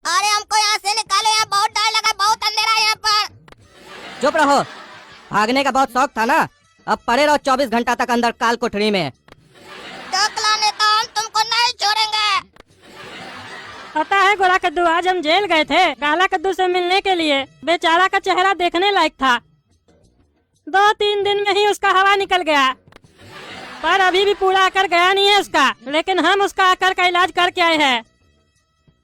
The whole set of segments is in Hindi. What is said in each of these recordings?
अरे हमको यहाँ से निकालो, यहाँ बहुत डर लगा, बहुत अंधेरा है यहाँ पर। चुप रहो, भागने का बहुत शौक था ना, अब पड़े रहो 24 घंटा तक अंदर काल कोठरी में। टकला नेता, हम तुमको नहीं छोड़ेंगे। पता है गोरा कद्दू, आज हम जेल गए थे काला कद्दू से मिलने के लिए। बेचारा का चेहरा देखने लायक था। 2-3 दिन में ही उसका हवा निकल गया, पर अभी भी पूरा आकर गया नहीं है उसका। लेकिन हम उसका आकर का इलाज करके आए हैं।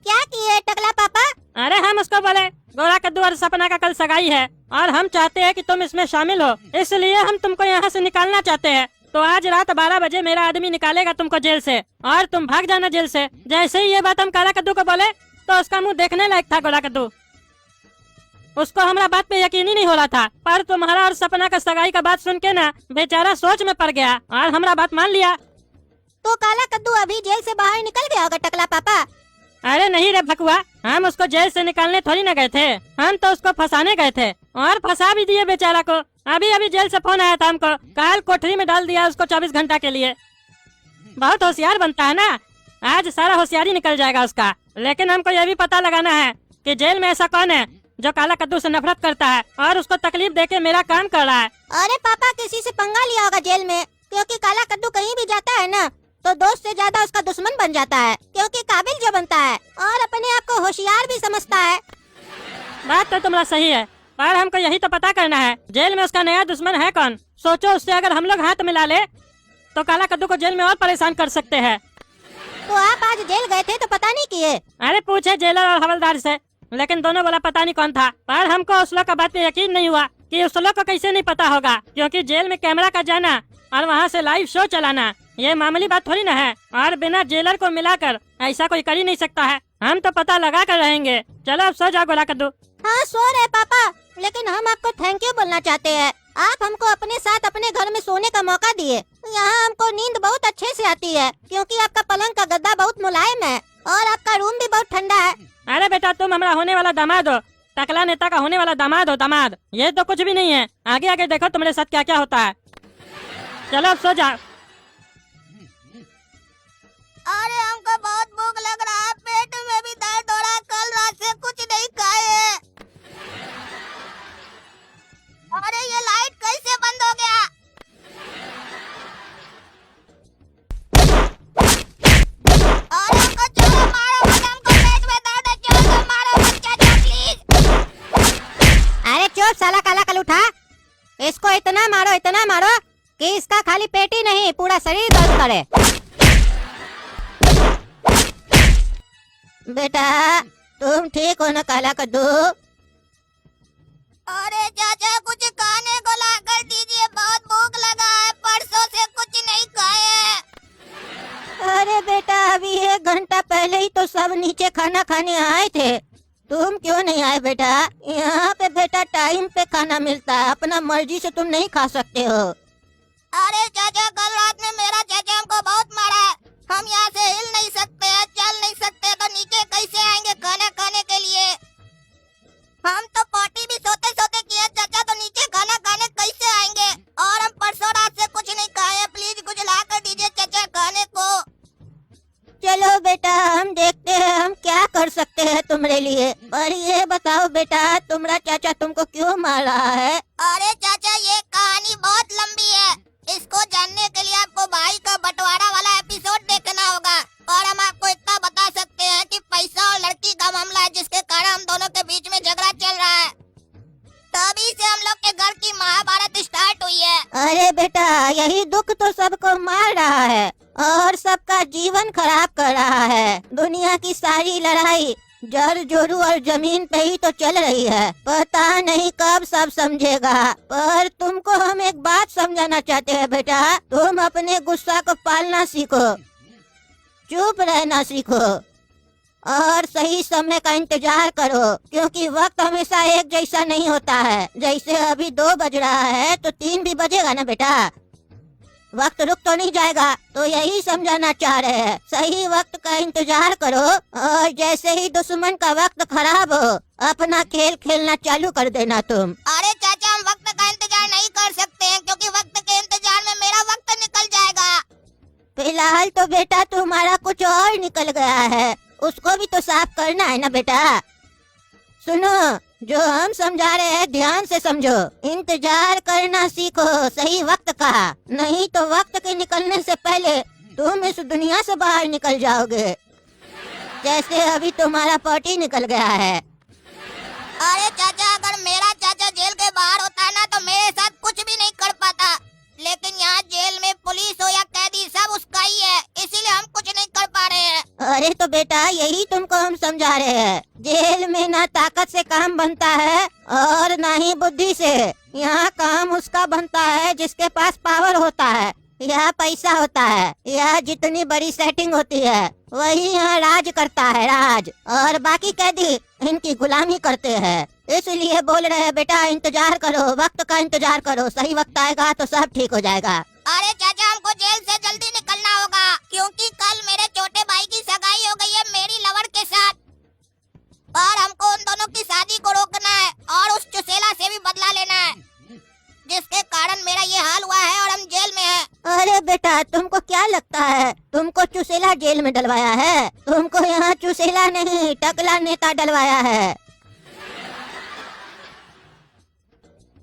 क्या किए टकला पापा? अरे हम उसको बोले गोरा कद्दू और सपना का कल सगाई है और हम चाहते हैं कि तुम इसमें शामिल हो, इसलिए हम तुमको यहाँ से निकालना चाहते हैं। तो आज रात 12 बजे मेरा आदमी निकालेगा तुमको जेल से और तुम भाग जाना जेल से। जैसे ही ये बात हम काला कद्दू को बोले तो उसका मुंह देखने लायक था गोरा कद्दू। उसको हमारा बात पे यकीन ही नहीं हो रहा था, पर तुम्हारा और सपना का सगाई का बात सुन के ना बेचारा सोच में पड़ गया और हमारा बात मान लिया। तो काला कद्दू अभी जेल से बाहर निकल गया होगा टकला पापा। अरे नहीं रे भकुआ, हम उसको जेल से निकालने थोड़ी ना गए थे, हम तो उसको फंसाने गए थे और फंसा भी दिए बेचारा को। अभी अभी जेल से फोन आया था हमको, काल कोठरी में डाल दिया उसको 24 घंटा के लिए। बहुत होशियार बनता है ना, आज सारा होशियारी निकल जाएगा उसका। लेकिन हमको यह भी पता लगाना है कि जेल में ऐसा कौन है जो काला कद्दू से नफरत करता है और उसको तकलीफ देके मेरा काम कर रहा है। अरे पापा, किसी से पंगा लिया होगा जेल में, क्योंकि काला कद्दू कहीं भी जाता है ना तो दोस्त से ज्यादा उसका दुश्मन बन जाता है, क्योंकि काबिल जो बनता है और अपने आप को होशियार भी समझता है। बात तो तुम्हारा सही है, पर हमको यही तो पता करना है जेल में उसका नया दुश्मन है कौन। सोचो, उससे अगर हम लोग हाथ मिला ले तो काला कद्दू को जेल में और परेशान कर सकते हैं। तो आप आज जेल गए थे तो पता नहीं किए? अरे पूछे जेलर और हवलदार से, लेकिन दोनों बोला पता नहीं कौन था। पर हमको उस लोग का बात पे यकीन नहीं हुआ कि उस लोग को कैसे नहीं पता होगा, क्योंकि जेल में कैमरा का जाना और वहाँ से लाइव शो चलाना ये मामूली बात थोड़ी ना है, और बिना जेलर को मिलाकर ऐसा कोई कर ही नहीं सकता है। हम तो पता लगा कर रहेंगे। चलो अब सो जाओ गोरा कद्दू। हाँ सो रहे पापा, लेकिन हम आपको थैंक यू बोलना चाहते हैं। आप हमको अपने साथ अपने घर में सोने का मौका दिए। यहाँ हमको नींद बहुत अच्छे से आती है, क्योंकि आपका पलंग का गद्दा बहुत मुलायम है और आपका रूम भी बहुत ठंडा है। अरे बेटा, तुम हमारा होने वाला दामाद हो, टकला नेता का होने वाला दामाद हो। दामाद ये तो कुछ भी नहीं है, आगे आगे देखो तुम्हारे साथ क्या क्या होता है। चलो अब सो जाओ। अरे हमको बहुत भूख लग रहा है, पेट में भी दर्द हो रहा है, कल रात से कुछ नहीं खाए हैं। अरे ये लाइट कैसे बंद हो गया? अरे हमको चोर मारो मत, हमको पेट में दर्द है, चोर को मारो मत चाचा प्लीज। अरे चुप साला काला कलूठा, इसको इतना मारो कि इसका खाली पेट ही नहीं पूरा शरीर दर्द करे। बेटा तुम ठीक हो ना काला कद्दू? अरे चाचा कुछ खाने को ला कर दीजिए, बहुत भूख लगा है, परसों से कुछ नहीं खाए। अरे बेटा अभी 1 घंटा पहले ही तो सब नीचे खाना खाने आए थे, तुम क्यों नहीं आए बेटा? यहाँ पे बेटा टाइम पे खाना मिलता है, अपना मर्जी से तुम नहीं खा सकते हो। अरे चाचा कल रात में मेरा चाचा हमको बहुत मारा है, हम यहाँ से हिल नहीं सकते हैं, चल नहीं सकते, तो नीचे कैसे आएंगे खाना खाने के लिए? हम तो पोटी भी सोते सोते किए चाचा, तो नीचे खाना खाने कैसे आएंगे? और हम परसों रात से कुछ नहीं खाए हैं, प्लीज कुछ ला कर दीजिए चाचा खाने को। चलो बेटा हम देखते हैं हम क्या कर सकते हैं तुम्हारे लिए, पर ये बताओ बेटा तुम्हारा चाचा तुमको क्यों मार रहा है? अरे चाचा ये कहानी बहुत लंबी है, इसको जानने के लिए आपको भाई का बंटवारा वाला एपिसोड देखना होगा। और हम आपको इतना बता सकते हैं कि पैसा और लड़की का मामला है, जिसके कारण हम दोनों के बीच में झगड़ा चल रहा है, तभी से हम लोग के घर की महाभारत स्टार्ट हुई है। अरे बेटा यही दुख तो सबको मार रहा है और सबका जीवन खराब कर रहा है। दुनिया की सारी लड़ाई जड़ जोरू और जमीन पे ही तो चल रही है, पता नहीं कब सब समझेगा। पर तुमको हम एक बात समझाना चाहते हैं बेटा, तुम अपने गुस्सा को पालना सीखो, चुप रहना सीखो और सही समय का इंतजार करो, क्योंकि वक्त हमेशा एक जैसा नहीं होता है। जैसे अभी 2 बज रहा है तो 3 भी बजेगा ना बेटा, वक्त रुक तो नहीं जाएगा। तो यही समझाना चाह रहे हैं, सही वक्त का इंतजार करो और जैसे ही दुश्मन का वक्त खराब हो अपना खेल खेलना चालू कर देना तुम। अरे चाचा हम वक्त का इंतजार नहीं कर सकते हैं, क्योंकि वक्त के इंतजार में मेरा वक्त निकल जाएगा। फिलहाल तो बेटा तुम्हारा कुछ और निकल गया है, उसको भी तो साफ करना है ना बेटा। सुनो, जो हम समझा रहे हैं ध्यान से समझो। इंतजार करना सीखो सही वक्त का, नहीं तो वक्त के निकलने से पहले तुम इस दुनिया से बाहर निकल जाओगे, जैसे अभी तुम्हारा पॉटी निकल गया है। अरे चाचा, अगर मेरा चाचा जेल के बाहर होता ना तो मेरे साथ कुछ भी नहीं कर पाता, लेकिन यहाँ जेल में पुलिस हो या कैदी सब उसका ही है, इसीलिए हम कुछ नहीं कर पा रहे हैं। अरे तो बेटा यही तुमको हम समझा रहे हैं, जेल में ना ताकत से काम बनता है और ना ही बुद्धि से। यहाँ काम उसका बनता है जिसके पास पावर होता है या पैसा होता है या जितनी बड़ी सेटिंग होती है, वही यहाँ राज करता है, राज। और बाकी कैदी इनकी गुलामी करते हैं। इसलिए बोल रहे हैं बेटा, इंतजार करो, वक्त का इंतजार करो, सही वक्त आएगा तो सब ठीक हो जाएगा। अरे चाचा, हमको जेल से जल्दी निकलना होगा, क्योंकि कल मेरे छोटे भाई की सगाई हो गई है मेरी लवर के साथ, और हमको उन दोनों की शादी को रोकना है और उस चुसेला से भी बदला लेना है, जिसके कारण मेरा ये हाल हुआ है और हम जेल में हैं। अरे बेटा, तुमको क्या लगता है तुमको चुसेला जेल में डलवाया है? तुमको यहाँ चुसेला नहीं टकला नेता डलवाया है।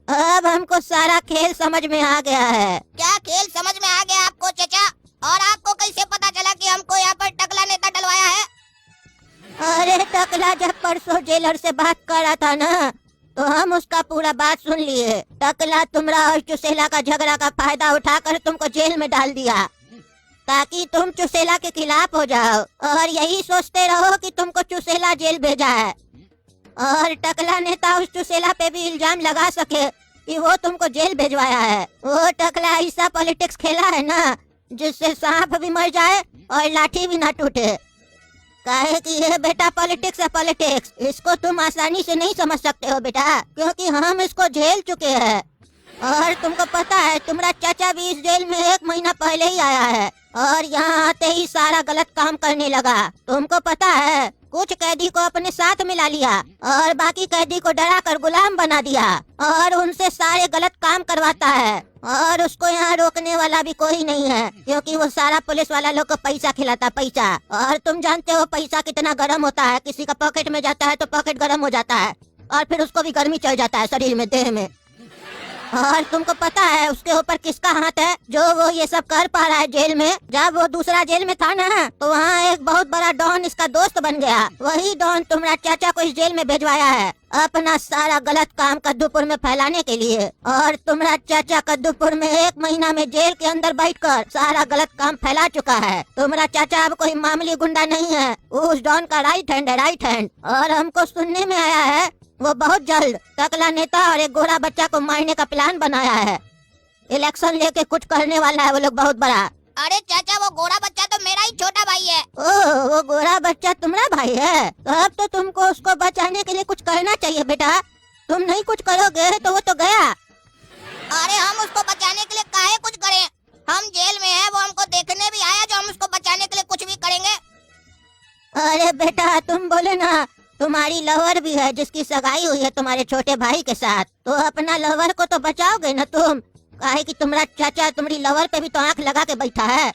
अब हमको सारा खेल समझ में आ गया है। क्या खेल समझ में आ गया आपको चाचा? और आपको कैसे पता चला कि हमको यहाँ पर टकला नेता डलवाया है? अरे टकला जब परसों जेलर से बात कर रहा था ना, तो हम उसका पूरा बात सुन लिए। टकला तुम्हारा और चुसेला का झगड़ा का फायदा उठाकर तुमको जेल में डाल दिया, ताकि तुम चुसेला के खिलाफ हो जाओ और यही सोचते रहो कि तुमको चुसेला जेल भेजा है, और टकला नेता उस चुसेला पे भी इल्जाम लगा सके कि वो तुमको जेल भेजवाया है। वो टकला ऐसा पॉलिटिक्स खेला है ना, जिससे सांप भी मर जाए और लाठी भी ना टूटे। काहे कि ये बेटा पॉलिटिक्स है, पॉलिटिक्स। इसको तुम आसानी से नहीं समझ सकते हो बेटा, क्योंकि हम इसको झेल चुके हैं। और तुमको पता है तुम्हारा चाचा भी इस जेल में 1 महीना पहले ही आया है, और यहाँ आते ही सारा गलत काम करने लगा। तुमको पता है कुछ कैदी को अपने साथ मिला लिया और बाकी कैदी को डरा कर गुलाम बना दिया, और उनसे सारे गलत काम करवाता है। और उसको यहाँ रोकने वाला भी कोई नहीं है, क्योंकि वो सारा पुलिस वाला लोग को पैसा खिलाता, पैसा। और तुम जानते हो पैसा कितना गर्म होता है, किसी का पॉकेट में जाता है तो पॉकेट गर्म हो जाता है, और फिर उसको भी गर्मी चढ़ जाता है शरीर में, देह में। और तुमको पता है उसके ऊपर किसका हाथ है, जो वो ये सब कर पा रहा है जेल में? जब वो दूसरा जेल में था ना, तो वहाँ एक बहुत बड़ा डॉन इसका दोस्त बन गया। वही डॉन तुम्हारा चाचा को इस जेल में भेजवाया है, अपना सारा गलत काम कद्दूपुर में फैलाने के लिए। और तुम्हारा चाचा कद्दूपुर में 1 महीना में जेल के अंदर बैठकर सारा गलत काम फैला चुका है। तुम्हारा चाचा अब कोई मामूली गुंडा नहीं है, उस डॉन का राइट हैंड है, राइट हैंड। और हमको सुनने में आया है वो बहुत जल्द टकला नेता और एक गोरा बच्चा को मारने का प्लान बनाया है। इलेक्शन लेके कुछ करने वाला है वो लोग बहुत बड़ा। अरे चाचा, वो गोरा बच्चा तो मेरा ही छोटा भाई है। ओह, वो गोरा बच्चा तुम्हारा भाई है? तो अब तो तुमको उसको बचाने के लिए कुछ करना चाहिए बेटा। तुम नहीं कुछ करोगे तो वो तो गया। अरे हम उसको बचाने के लिए काहे कुछ करें? हम जेल में हैं, वो हमको देखने भी आया, जो हम उसको बचाने के लिए कुछ भी करेंगे। अरे बेटा, तुम बोले ना तुम्हारी लवर भी है जिसकी सगाई हुई है तुम्हारे छोटे भाई के साथ, तो अपना लवर को तो बचाओगे ना तुम। काहे कि तुम्हारा चाचा तुम्हारी लवर पे भी तो आंख लगा के बैठा है।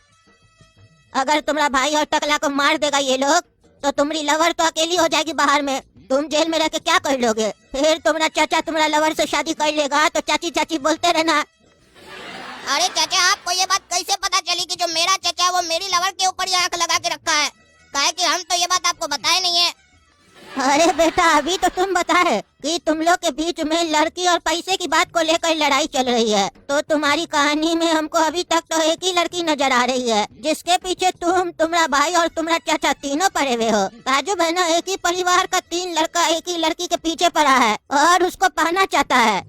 अगर तुम्हारा भाई और टकला को मार देगा ये लोग, तो तुम्हारी लवर तो अकेली हो जाएगी बाहर में। तुम जेल में रह के क्या कर लोगे? फिर तुम्हारा चाचा तुम्हारा लवर से शादी कर लेगा तो चाची चाची बोलते रहना। अरे चाचा, आपको ये बात कैसे पता चली कि जो मेरा चाचा है वो मेरी लवर के ऊपर ही आंख लगा के रखा है? काहे कि हम तो ये बात आपको बताए नहीं है। अरे बेटा, अभी तो तुम बताए कि तुम लोग के बीच में लड़की और पैसे की बात को लेकर लड़ाई चल रही है, तो तुम्हारी कहानी में हमको अभी तक तो एक ही लड़की नजर आ रही है, जिसके पीछे तुम, तुम्हारा भाई और तुम्हारा चाचा तीनों पड़े हुए हो। ताजुब है ना, एक ही परिवार का 3 लड़का एक ही लड़की के पीछे पड़ा है और उसको पाना चाहता है।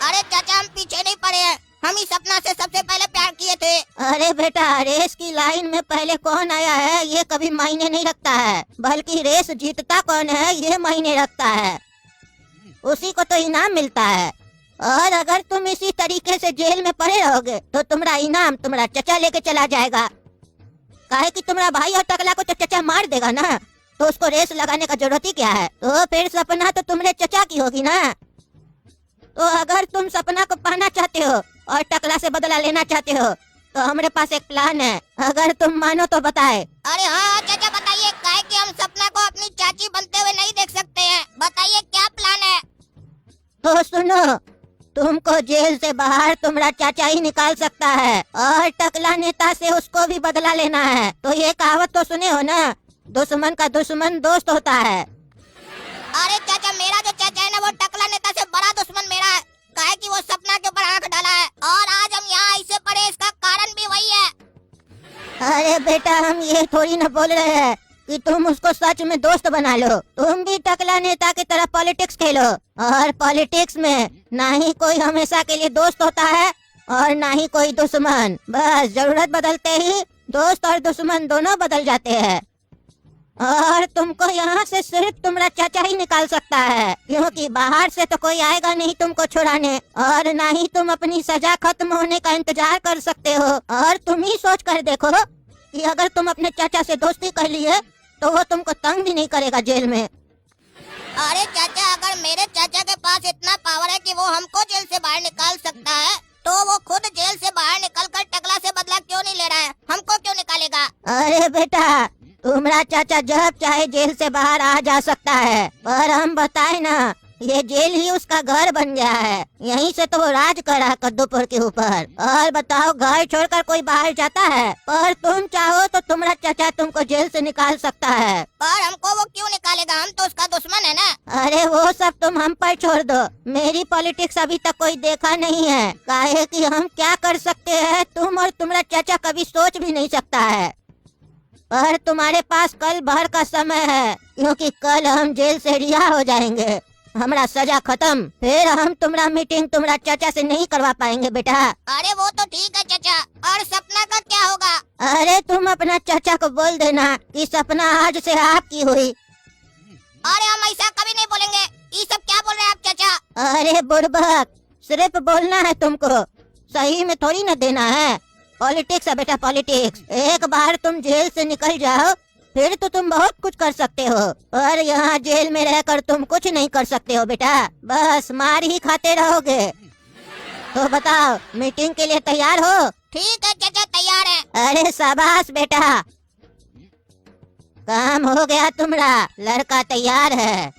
अरे चाचा, हम पीछे नहीं पड़े हैं, हम ही सपना से सबसे पहले प्यार किए थे। अरे बेटा, रेस की लाइन में पहले कौन आया है ये कभी मायने नहीं रखता है, बल्कि रेस जीतता कौन है ये मायने रखता है। उसी को तो इनाम मिलता है। और अगर तुम इसी तरीके से जेल में पड़े रहोगे तो तुम्हारा इनाम तुम्हारा चचा लेके चला जाएगा। काहे कि तुम्हारा भाई और टकला को तो चचा मार देगा ना, तो उसको रेस लगाने का जरूरत ही क्या है? तो फिर सपना तो तुम्हारे चचा की होगी ना। तो अगर तुम सपना को पाना चाहते हो और टकला से बदला लेना चाहते हो, तो हमारे पास एक प्लान है, अगर तुम मानो तो बताए। अरे हाँ चाचा, बताइए। बताइए काहे कि हम सपना को अपनी चाची बनते हुए नहीं देख सकते हैं। बताइए क्या प्लान है? तो सुनो, तुमको जेल से बाहर तुम्हारा चाचा ही निकाल सकता है और टकला नेता से उसको भी बदला लेना है। तो ये कहावत तो सुने हो ना, दुश्मन का दुश्मन दोस्त होता है। अरे चाचा, मेरा जो चाचा है ना वो टकला नेता से बड़ा दुश्मन मेरा है। काहे कि वो सपना के ऊपर आंख डाला है और आज हम यहाँ ऐसे पड़े, इसका कारण भी वही है। अरे बेटा, हम ये थोड़ी ना बोल रहे हैं कि तुम उसको सच में दोस्त बना लो। तुम भी टकला नेता की तरह पॉलिटिक्स खेलो, और पॉलिटिक्स में ना ही कोई हमेशा के लिए दोस्त होता है और ना ही कोई दुश्मन। बस जरूरत बदलते ही दोस्त और दुश्मन दोनों बदल जाते हैं। और तुमको यहाँ से सिर्फ तुम्हारा चाचा ही निकाल सकता है, क्योंकि बाहर से तो कोई आएगा नहीं तुमको छुड़ाने, और ना ही तुम अपनी सजा खत्म होने का इंतजार कर सकते हो। और तुम ही सोच कर देखो कि अगर तुम अपने चाचा से दोस्ती कर लिए तो वो तुमको तंग भी नहीं करेगा जेल में। अरे चाचा, अगर मेरे चाचा के पास इतना पावर है कि वो हमको जेल से बाहर निकाल सकता है, तो वो खुद जेल से बाहर निकलकर टकला से बदला क्यों नहीं ले रहा है? हमको क्यों निकालेगा? अरे बेटा, तुम्हारा चाचा जब चाहे जेल से बाहर आ जा सकता है, पर हम बताए ना, ये जेल ही उसका घर बन गया है। यहीं से तो वो राज कर रहा है कद्दूपुर के ऊपर। और बताओ, घर छोड़कर कोई बाहर जाता है? पर तुम चाहो तो तुम्हारा चाचा तुमको जेल से निकाल सकता है। पर हमको वो क्यों निकालेगा? हम तो उसका दुश्मन है ना। अरे वो सब तुम हम पर छोड़ दो। मेरी पॉलिटिक्स अभी तक कोई देखा नहीं है, काहे कि हम क्या कर सकते हैं तुम और तुम्हारा चाचा कभी सोच भी नहीं सकता है। पर तुम्हारे पास कल भर का समय है, क्योंकि कल हम जेल से रिहा हो जाएंगे, हमारा सजा खत्म। फिर हम तुम्हारा मीटिंग तुम्हारा चाचा से नहीं करवा पाएंगे बेटा। अरे वो तो ठीक है चाचा, और सपना का क्या होगा? अरे तुम अपना चाचा को बोल देना कि सपना आज से आपकी हुई। अरे हम ऐसा कभी नहीं बोलेंगे। ये सब क्या बोल रहे हैं आप चाचा? अरे बुड़बक, सिर्फ बोलना है तुमको, सही में थोड़ी न देना है। पॉलिटिक्स है बेटा, पॉलिटिक्स। एक बार तुम जेल से निकल जाओ फिर तो तुम बहुत कुछ कर सकते हो, पर यहाँ जेल में रहकर तुम कुछ नहीं कर सकते हो बेटा, बस मार ही खाते रहोगे। तो बताओ, मीटिंग के लिए तैयार हो? ठीक है चाचा, तैयार है। अरे शाबाश बेटा, काम हो गया तुम्हारा, लड़का तैयार है।